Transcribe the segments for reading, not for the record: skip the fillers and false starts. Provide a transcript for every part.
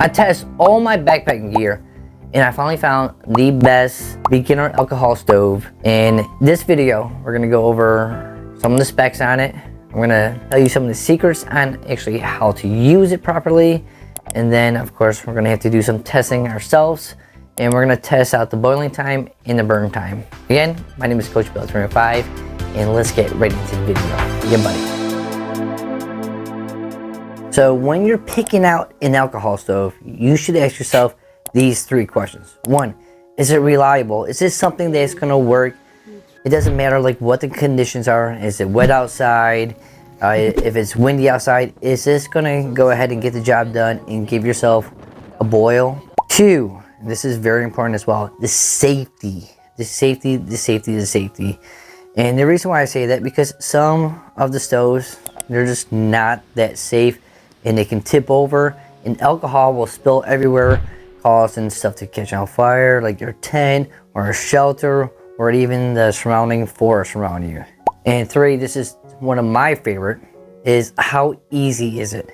I test all my backpacking gear and I finally found the best beginner alcohol stove. In this video, we're gonna go over some of the specs on it. I'm gonna tell you some of the secrets on actually how to use it properly. And then of course, we're gonna have to do some testing ourselves, and we're gonna test out the boiling time and the burn time. Again, my name is Coach Bill 25, and let's get right into the video. Yeah, buddy. So when you're picking out an alcohol stove, you should ask yourself these three questions. One, is it reliable? Is this something that's gonna work? It doesn't matter like what the conditions are. Is it wet outside? If it's windy outside, is this gonna go ahead and get the job done and give yourself a boil? Two, this is very important as well, the safety. The safety. And the reason why I say that, because some of the stoves, they're just not that safe, and they can tip over, and alcohol will spill everywhere, causing stuff to catch on fire, like your tent or a shelter, or even the surrounding forest around you. And three, this is one of my favorite, is how easy is it?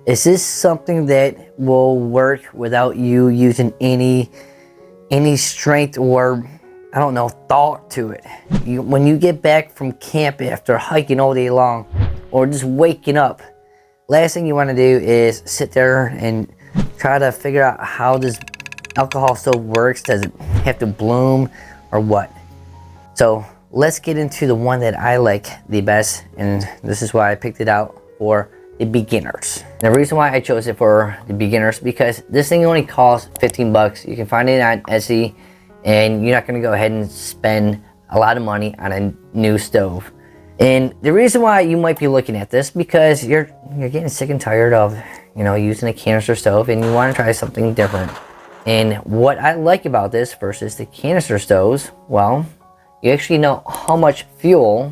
Is this something that will work without you using any strength or, I don't know, thought to it? When you get back from camp after hiking all day long, or just waking up, last thing you want to do is sit there and try to figure out how this alcohol stove works. Does it have to bloom or what? So let's get into the one that I like the best, and this is why I picked it out for the beginners. The reason why I chose it for the beginners, because this thing only costs 15 bucks. You can find it on Etsy, and you're not going to go ahead and spend a lot of money on a new stove. And the reason why you might be looking at this, because you're getting sick and tired of, you know, using a canister stove, and you want to try something different. And what I like about this versus the canister stoves, well, you actually know how much fuel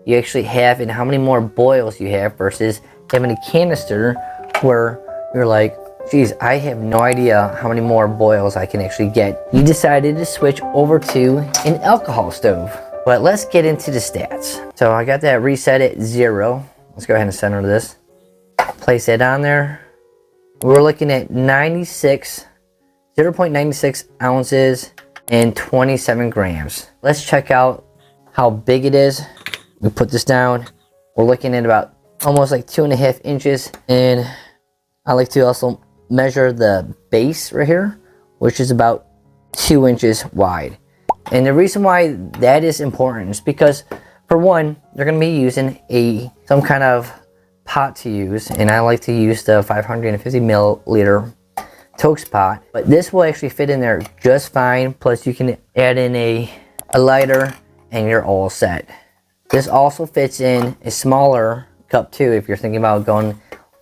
you actually have and how many more boils you have versus having a canister where you're like, geez, I have no idea how many more boils I can actually get. You decided to switch over to an alcohol stove. But let's get into the stats. So I got that reset at 0. Let's go ahead and center this. Place it on there. We're looking at 0.96 ounces and 27 grams. Let's check out how big it is. We put this down. We're looking at about almost like 2.5 inches. And I like to also measure the base right here, which is about 2 inches wide. And the reason why that is important is because, for one, they're going to be using some kind of pot to use, and I like to use the 550 milliliter Toast pot, but this will actually fit in there just fine. Plus you can add in a lighter and you're all set. This also fits in a smaller cup too if you're thinking about going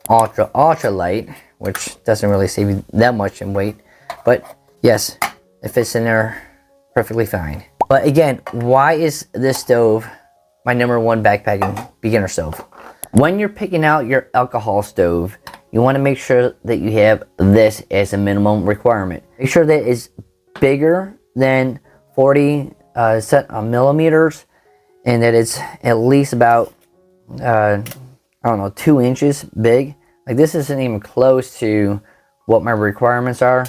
ultra light, which doesn't really save you that much in weight, but yes, it fits in there perfectly fine. But again, why is this stove my #1 backpacking beginner stove? When you're picking out your alcohol stove, you want to make sure that you have this as a minimum requirement. Make sure that it's bigger than 40 millimeters, and that it's at least about, I don't know, 2 inches big. Like, this isn't even close to what my requirements are.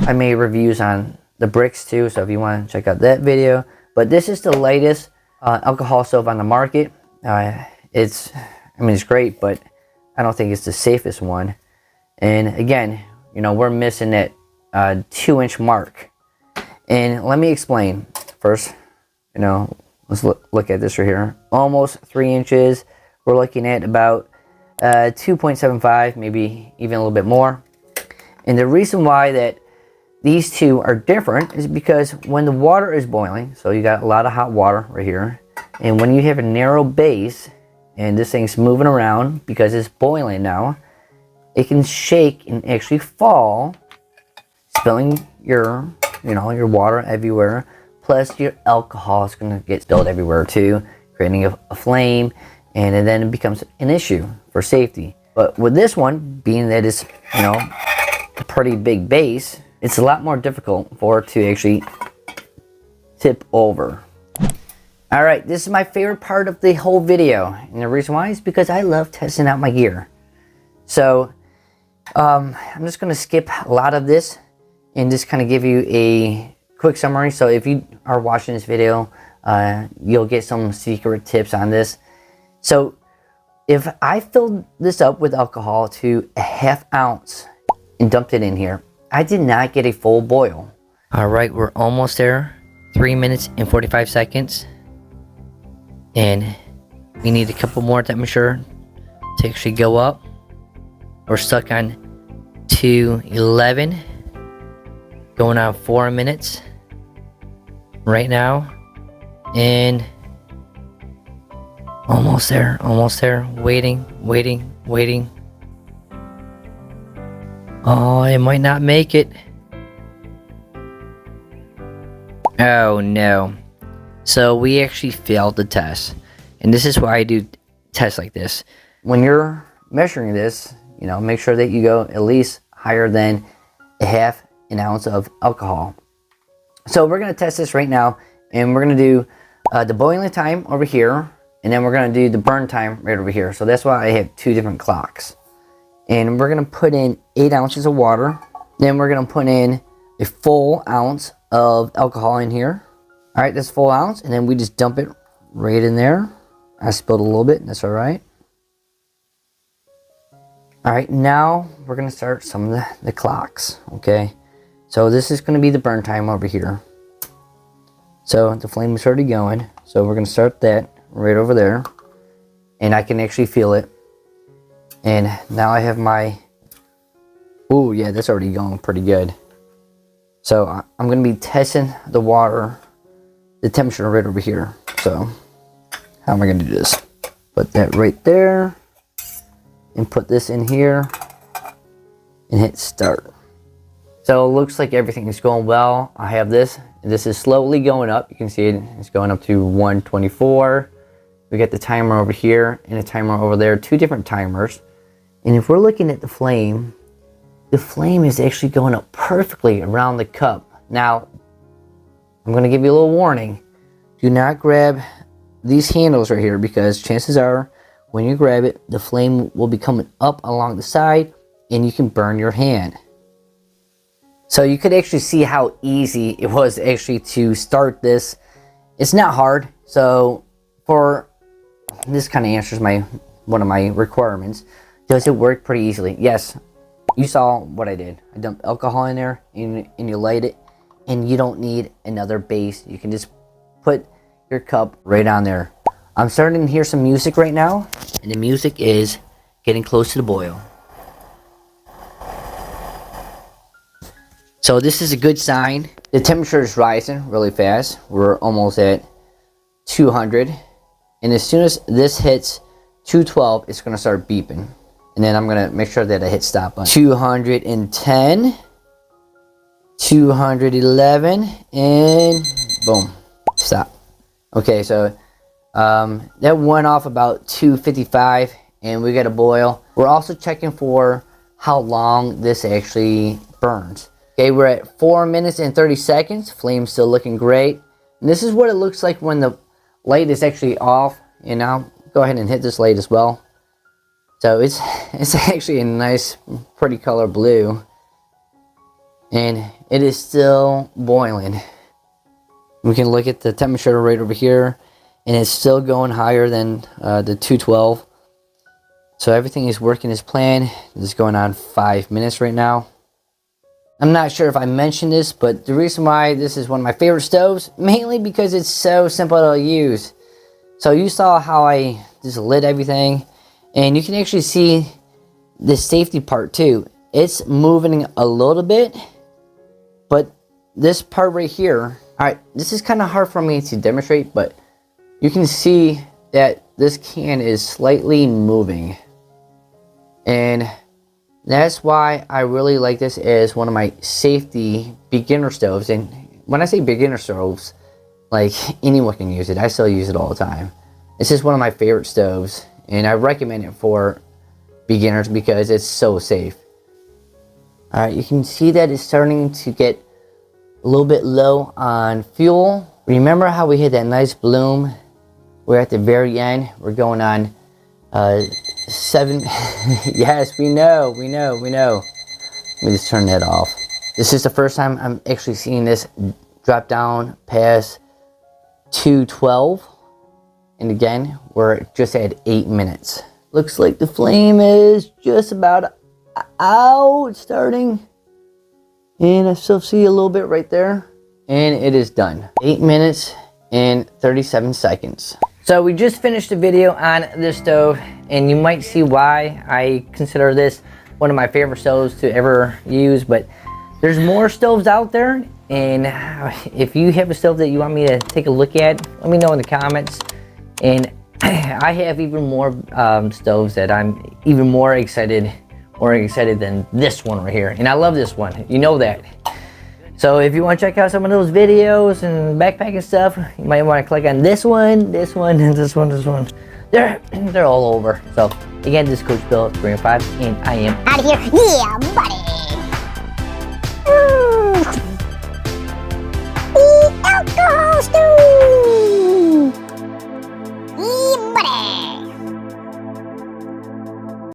I made reviews on the bricks too, so if you want to check out that video. But this is the latest alcohol stove on the market. It's great, but I don't think it's the safest one. And again, you know, we're missing that 2-inch mark. And let me explain first. You know, let's look at this right here. Almost 3 inches. We're looking at about 2.75, maybe even a little bit more. And the reason why that these two are different is because when the water is boiling, so you got a lot of hot water right here, and when you have a narrow base and this thing's moving around because it's boiling now, it can shake and actually fall, spilling your water everywhere. Plus your alcohol is going to get spilled everywhere too, creating a flame, and then it becomes an issue for safety. But with this one, being that it's, you know, a pretty big base, it's a lot more difficult for it to actually tip over. Alright, this is my favorite part of the whole video, and the reason why is because I love testing out my gear. So I'm just going to skip a lot of this and just kind of give you a quick summary. So if you are watching this video, you'll get some secret tips on this. So if I filled this up with alcohol to a ½ ounce and dumped it in here, I did not get a full boil. All right, we're almost there. 3 minutes and 45 seconds. And we need a couple more temperature to actually go up. We're stuck on 211, going on 4 minutes right now, and almost there, waiting. Oh, it might not make it. Oh no. So we actually failed the test, and this is why I do tests like this. When you're measuring this, you know, make sure that you go at least higher than a ½ ounce of alcohol. So we're going to test this right now, and we're going to do the boiling time over here, and then we're going to do the burn time right over here. So that's why I have two different clocks. And we're going to put in 8 ounces of water. Then we're going to put in a full ounce of alcohol in here. All right, that's full ounce, and then we just dump it right in there. I spilled a little bit, that's all right. All right, now we're going to start some of the clocks, okay? So this is going to be the burn time over here. So the flame is already going, so we're going to start that right over there. And I can actually feel it. And now I have my... Ooh, yeah, that's already going pretty good. So I'm going to be testing the water, the temperature right over here. So how am I going to do this? Put that right there. And put this in here and hit start. So it looks like everything is going well. I have this, and this is slowly going up. You can see it, it's going up to 124. We got the timer over here and a timer over there, two different timers. And if we're looking at the flame is actually going up perfectly around the cup. Now, I'm going to give you a little warning. Do not grab these handles right here, because chances are when you grab it, the flame will be coming up along the side and you can burn your hand. So you could actually see how easy it was actually to start this. It's not hard. So for this kind of answers one of my requirements. Does it work pretty easily? Yes. You saw what I did. I dumped alcohol in there and you light it, and you don't need another base. You can just put your cup right on there. I'm starting to hear some music right now, and the music is getting close to the boil. So this is a good sign. The temperature is rising really fast. We're almost at 200. And as soon as this hits 212, it's going to start beeping. And then I'm going to make sure that I hit stop button. 210, 211, and boom, stop. Okay, so that went off about 255, and we got a boil. We're also checking for how long this actually burns. Okay, we're at 4 minutes and 30 seconds. Flame's still looking great. And this is what it looks like when the light is actually off. And I'll go ahead and hit this light as well. So it's actually a nice, pretty color blue. And it is still boiling. We can look at the temperature right over here, and it's still going higher than the 212. So everything is working as planned. This is going on 5 minutes right now. I'm not sure if I mentioned this, but the reason why this is one of my favorite stoves, mainly because it's so simple to use. So you saw how I just lit everything, and you can actually see the safety part too. It's moving a little bit, but this part right here, alright, this is kind of hard for me to demonstrate, but you can see that this can is slightly moving. And that's why I really like this as one of my safety beginner stoves. And when I say beginner stoves, like anyone can use it. I still use it all the time. It's just one of my favorite stoves, and I recommend it for beginners because it's so safe. Alright, you can see that it's starting to get a little bit low on fuel. Remember how we hit that nice bloom? We're at the very end. We're going on 7 Yes, we know. Let me just turn that off. This is the first time I'm actually seeing this drop down past 212. And again, we're just at 8 minutes. Looks like the flame is just about out, starting. And I still see a little bit right there. And it is done. 8 minutes and 37 seconds. So we just finished the video on this stove, and you might see why I consider this one of my favorite stoves to ever use, but there's more stoves out there, and if you have a stove that you want me to take a look at, let me know in the comments. And I have even more stoves that I'm even more excited than this one right here, and I love this one, you know that. So if you want to check out some of those videos and backpacking stuff, you might want to click on this one, and this one. They're all over. So again, this is Coach Bill at 305, and I am out of here. Yeah, buddy.